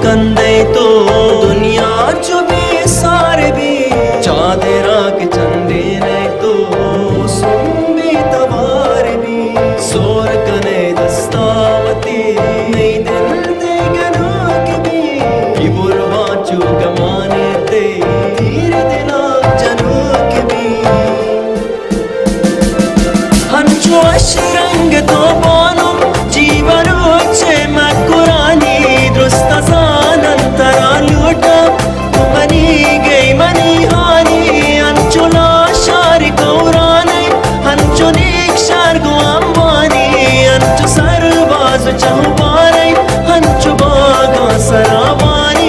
कंदे तो दुनिया चुबे सारे भी चादरा के चंदे ने तो सुम्बी तवार भी सोर कने दस्तावती नहीं दिल दे गनाक भी इबुरवा चु गमाने ते धीरे दिला जनूक भी हंचो अशरंग तो बानो जीवन उच्चे मकुरानी दुरुस्त सानंतरा लूटा तुमनी गई मनी हानी अंचुला शार गौराने अंचु निक्षार गुआंबानी अंचु सरबाज चहुबाने अंचु बागा सरावानी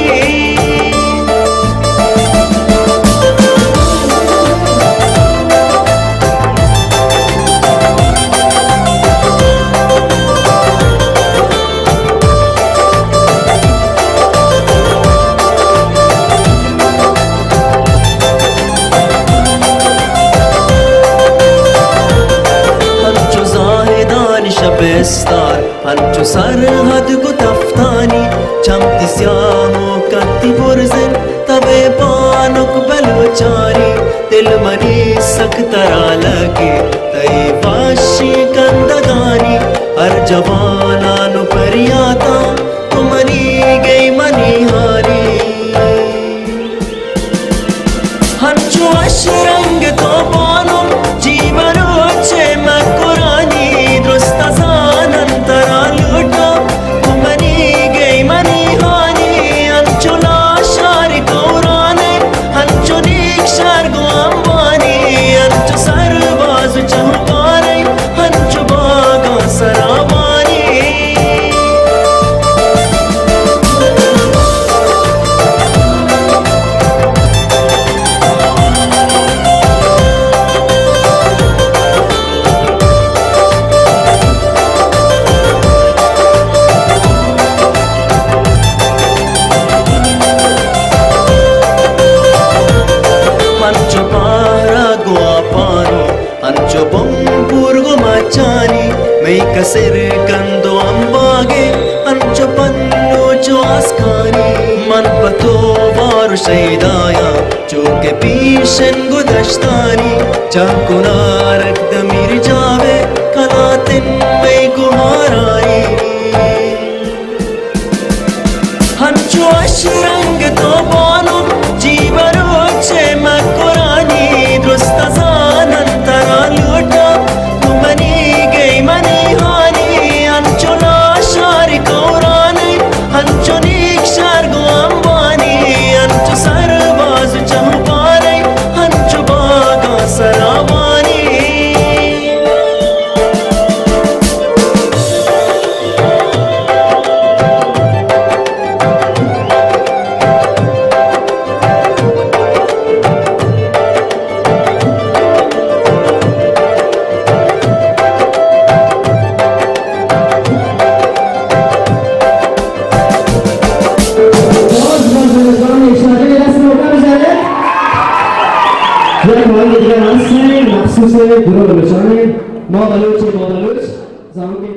शबेस्तार हंचु सरहद गुतफ्तानी चमती स्यामो कत्ती बुरजन तबे बानुक बलवचारी दिल मनी सकतरा लगे तई वाशी कंदगानी हर जवाना नु परियाता तुमनी गई मनी हारी हंचु अशरंग तो बानो जीवन उच्चे मकुरानी दुरुस्त सानंतरा लूटा तुमनी गई मनी हानी अंचुला शार गौराने अंचु निक्षार गुआंबानी अंचु सरबाज चहुबाने अंचु बागा सरावानी अंचो बंपुर्गो मचानी मई कसिर कंदो अंबागे अंचो पन्नो जो आस्कानी मन पतो वारु शैदाया चोके पीशन गुदश्तानी चाकुना रक्त मिर जावे कलातिन मई गुहाराई हंचो अशरंग तो बानो जीवन उच्चे मकुरानी दुरुस्त सानंतरा लूटा तुमनी गई मनी हानी अंचुला शार गौराने अंचु निक्षार गुआंबानी अंचु सरबाज चहुबाने अंचु बागा सरावानी Maxus, Guru Luciani, Modalucci, Zambi,